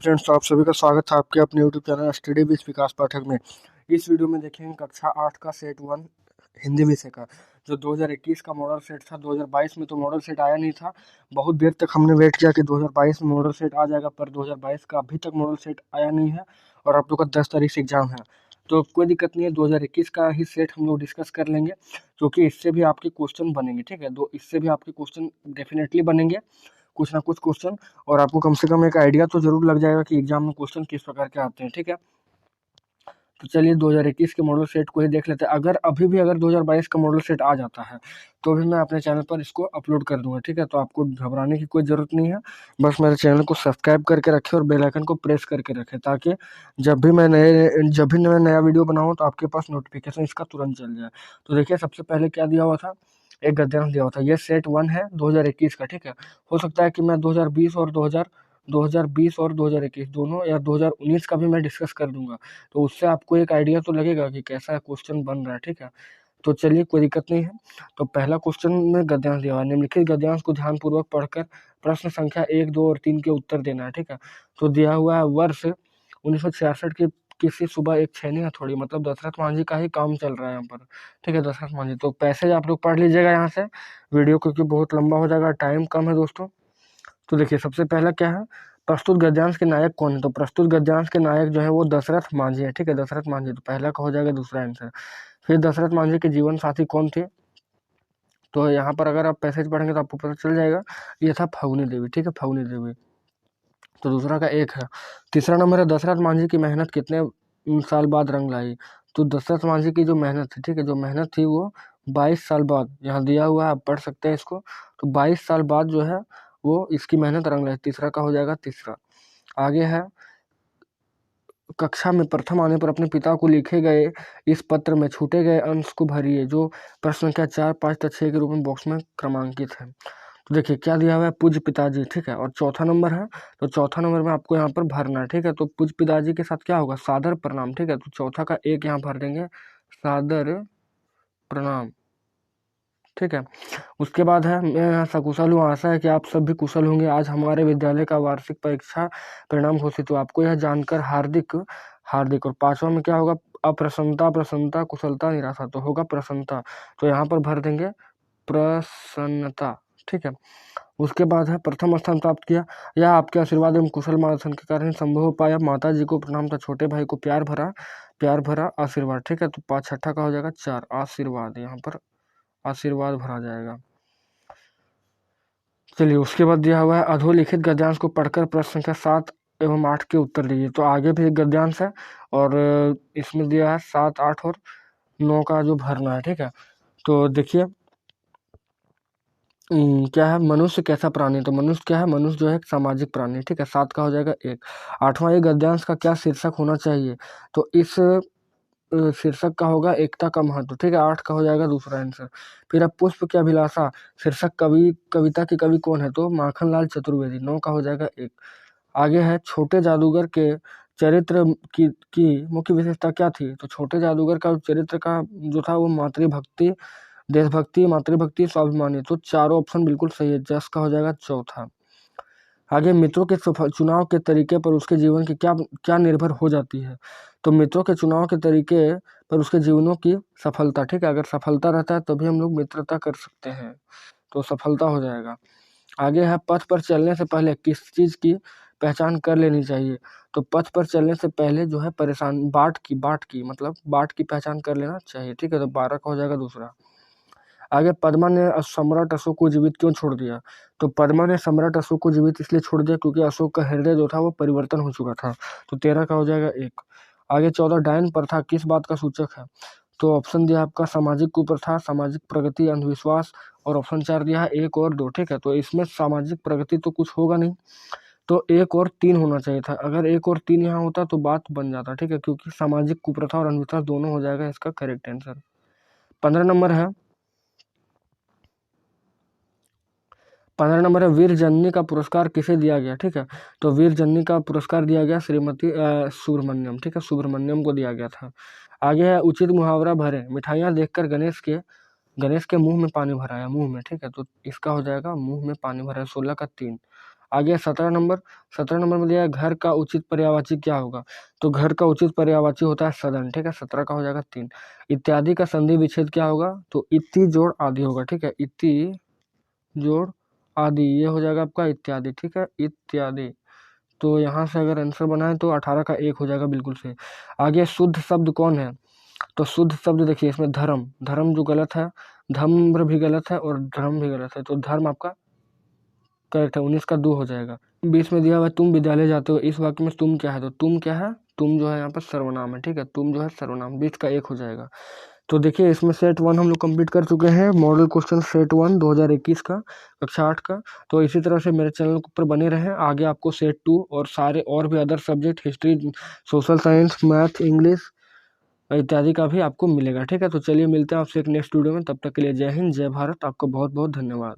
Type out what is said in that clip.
Friends, तो आप सभी का स्वागत है आपके अपने यूट्यूब चैनल स्टडी विद विकास पाठक में। इस वीडियो में देखेंगे कक्षा 8 का सेट 1 हिंदी विषय का जो 2021 का मॉडल सेट था। 2022 में तो मॉडल सेट आया नहीं था। बहुत देर तक हमने वेट किया कि 2022 में मॉडल सेट आ जाएगा, पर 2022 का अभी तक मॉडल सेट आया नहीं है और आप लोग का 10 तारीख से एग्जाम है। तो कोई दिक्कत नहीं है, 2021 का ही सेट हम लोग डिस्कस कर लेंगे, क्योंकि इससे भी आपके क्वेश्चन बनेंगे। ठीक है, इससे भी आपके क्वेश्चन डेफिनेटली बनेंगे, कुछ ना कुछ क्वेश्चन, और आपको कम से कम एक आइडिया तो जरूर लग जाएगा कि एग्जाम में क्वेश्चन किस प्रकार के आते हैं। ठीक है, तो चलिए 2021 के मॉडल सेट को ही देख लेते हैं। अगर 2022 का मॉडल सेट आ जाता है तो भी मैं अपने चैनल पर इसको अपलोड कर दूंगा। ठीक है, तो आपको घबराने की कोई ज़रूरत नहीं है। बस मेरे चैनल को सब्सक्राइब करके रखें और बेल आइकन को प्रेस करके रखें, ताकि जब भी मैं नया वीडियो बनाऊँ तो आपके पास नोटिफिकेशन इसका तुरंत चल जाए। तो देखिए, सबसे पहले क्या दिया हुआ था, एक गद्यांश दिया हुआ था। ये सेट 1 है 2021 का। ठीक है, हो सकता है कि मैं 2020 और 2021 दोनों, या 2019 का भी मैं डिस्कस कर दूंगा, तो उससे आपको एक आइडिया तो लगेगा कि कैसा क्वेश्चन बन रहा है। ठीक है, तो चलिए कोई दिक्कत नहीं है। तो पहला क्वेश्चन में गद्यांश दिया हुआ है। निम्नलिखित गद्यांश को ध्यानपूर्वक पढ़कर प्रश्न संख्या 1, 2 और 3 के उत्तर देना है। ठीक है, तो दिया हुआ है वर्ष 1966 की किसी सुबह एक छेनी हथौड़ी, मतलब दशरथ मांझी का ही काम चल रहा है यहाँ पर। ठीक है, दशरथ मांझी। तो पैसेज आप लोग पढ़ लीजिएगा यहाँ से, वीडियो क्योंकि बहुत लंबा हो जाएगा, टाइम कम है दोस्तों। तो देखिए, सबसे पहला क्या है, प्रस्तुत गद्यांश के नायक कौन है। तो प्रस्तुत गद्यांश के नायक जो है वो दशरथ मांझी है। ठीक है, दशरथ मांझी, तो पहला का हो जाएगा दूसरा आंसर। फिर दशरथ मांझी के जीवन साथी कौन थे, तो यहाँ पर अगर आप पैसेज पढ़ेंगे तो आपको पता चल जाएगा, ये था फगुनी देवी। ठीक है, फगुनी देवी, तो दूसरा का एक है। तीसरा नंबर है, दशरथ मांझी की मेहनत कितने साल बाद रंग लाई। तो दशरथ मांझी की जो मेहनत थी, ठीक है, जो मेहनत थी वो 22 साल बाद, यहाँ दिया हुआ है, आप पढ़ सकते हैं इसको। तो 22 साल बाद जो है वो इसकी मेहनत रंग लाई। तीसरा का हो जाएगा तीसरा। आगे है, कक्षा में प्रथम आने पर अपने पिता को लिखे गए इस पत्र में छूटे गए अंश को भरिए, जो प्रश्न संख्या 4, 5 तथा 6 के रूप में बॉक्स में क्रमांकित है। तो देखिए क्या दिया हुआ है, पूज्य पिताजी। ठीक है, और चौथा नंबर है, तो चौथा नंबर में आपको यहाँ पर भरना है। ठीक है, तो पूज्य पिताजी के साथ क्या होगा, सादर प्रणाम। ठीक है, तो चौथा का एक यहाँ भर देंगे, सादर प्रणाम। ठीक है, उसके बाद है, मैं यहाँ सकुशल हूँ, आशा है कि आप सब भी कुशल होंगे। आज हमारे विद्यालय का वार्षिक परीक्षा परिणाम घोषित हुआ, आपको यह जानकर हार्दिक हार्दिक। और पांचवा में क्या होगा, अप्रसन्नता, प्रसन्नता, कुशलता, निराशा, तो होगा प्रसन्नता। तो यहाँ पर भर देंगे प्रसन्नता। ठीक है, उसके बाद है, प्रथम स्थान प्राप्त किया, यह आपके आशीर्वाद एवं कुशल मार्गदर्शन के कारण संभव हो पाया। माता जी को प्रणाम था, छोटे भाई को प्यार भरा आशीर्वाद। ठीक है, तो पाँच छठा का हो जाएगा 4, आशीर्वाद, यहाँ पर आशीर्वाद भरा जाएगा। चलिए, उसके बाद दिया हुआ है, अधोलिखित गद्यांश को पढ़कर प्रश्न संख्या 7 एवं 8 के उत्तर दीजिए। तो आगे भी एक गद्यांश है और इसमें दिया है 7, 8 और 9 का जो भरना है। ठीक है, तो देखिए क्या है, मनुष्य कैसा प्राणी। तो मनुष्य क्या है, मनुष्य जो है एक सामाजिक प्राणी। ठीक है, 7 का हो जाएगा 1। आठवां, ये गद्यांश का क्या शीर्षक होना चाहिए। तो इस शीर्षक का होगा एकता का महत्व। ठीक है, 8 का हो जाएगा दूसरा आंसर। फिर अब पुष्प की अभिलाषा, शीर्षक कविता के कवि कौन है, तो माखनलाल चतुर्वेदी, 9 का हो जाएगा 1। आगे है, छोटे जादूगर के चरित्र की मुख्य विशेषता क्या थी। तो छोटे जादूगर का चरित्र का जो था वो मातृभक्ति, देशभक्ति, मातृभक्ति, स्वाभिमानी। तो चारों ऑप्शन बिल्कुल सही है, 10 का हो जाएगा चौथा। आगे, मित्रों के चुनाव के तरीके पर उसके जीवन की क्या क्या निर्भर हो जाती है। तो मित्रों के चुनाव के तरीके पर उसके जीवनों की सफलता। ठीक है, अगर सफलता रहता है तभी हम लोग मित्रता कर सकते हैं, तो सफलता हो जाएगा। आगे है, पथ पर चलने से पहले किस चीज की पहचान कर लेनी चाहिए। तो पथ पर चलने से पहले जो है परेशान बाट की मतलब बाट की पहचान कर लेना चाहिए। ठीक है, तो 12 का हो जाएगा दूसरा। आगे, पद्मा ने सम्राट अशोक को जीवित क्यों छोड़ दिया। तो पद्मा ने सम्राट अशोक को जीवित इसलिए छोड़ दिया क्योंकि अशोक का हृदय जो था वो परिवर्तन हो चुका था। तो 13 का हो जाएगा 1। आगे, 14, डायन प्रथा किस बात का सूचक है। तो ऑप्शन दिया आपका सामाजिक कुप्रथा, सामाजिक प्रगति, अंधविश्वास, और ऑप्शन 4 दिया है 1 और 2। ठीक है, तो इसमें सामाजिक प्रगति तो कुछ होगा नहीं, तो 1 और 3 होना चाहिए था। अगर 1 और 3 यहाँ होता तो बात बन जाता। ठीक है, क्योंकि सामाजिक कुप्रथा और अंधविश्वास दोनों हो जाएगा इसका करेक्ट आंसर। 15 नंबर है, 15 नंबर है, वीर जननी का पुरस्कार किसे दिया गया। ठीक है, तो वीर जननी का पुरस्कार दिया गया श्रीमती सुब्रमण्यम। ठीक है, सुब्रमण्यम को दिया गया था। आगे है, उचित मुहावरा भरे, मिठाइयाँ देखकर गणेश के मुंह में पानी भराया, मुंह में। ठीक है, तो इसका हो जाएगा मुंह में पानी भराया, 16 का 3। आगे 17 नंबर में दिया है घर का उचित पर्यायवाची क्या होगा। तो घर का उचित पर्यायवाची होता है सदन, ठीक है। 17 का हो जाएगा 3। इत्यादि का संधि विच्छेद क्या होगा, तो इति जोड़ आदि होगा, ठीक है। इति जोड़ आदि ये हो जाएगा आपका इत्यादि, ठीक है, इत्यादि। तो यहाँ से अगर आंसर बनाए तो 18 का 1 हो जाएगा, बिल्कुल सही। आगे शुद्ध शब्द कौन है, तो शुद्ध शब्द देखिए इसमें धर्म, धर्म जो गलत है, धम्र भी गलत है और धर्म भी गलत है, तो धर्म आपका करेक्ट है। 19 का 2 हो जाएगा। 20 में दिया हुआ है तुम विद्यालय जाते हो, इस वाक्य में तुम क्या है, तो तुम क्या है, तुम जो है यहाँ पर सर्वनाम है, ठीक है, तुम जो है सर्वनाम। 20 का 1 हो जाएगा। तो देखिए इसमें सेट 1 हम लोग कंप्लीट कर चुके हैं, मॉडल क्वेश्चन सेट 1 2021 का, कक्षा 8 का। तो इसी तरह से मेरे चैनल पर बने रहें, आगे आपको सेट 2 और सारे और भी other subject, history, social science, math, English इत्यादि का भी आपको मिलेगा, ठीक है। तो चलिए मिलते हैं आपसे एक नेक्स्ट वीडियो में, तब तक के लिए जय हिंद, जय भारत, आपका बहुत बहुत धन्यवाद।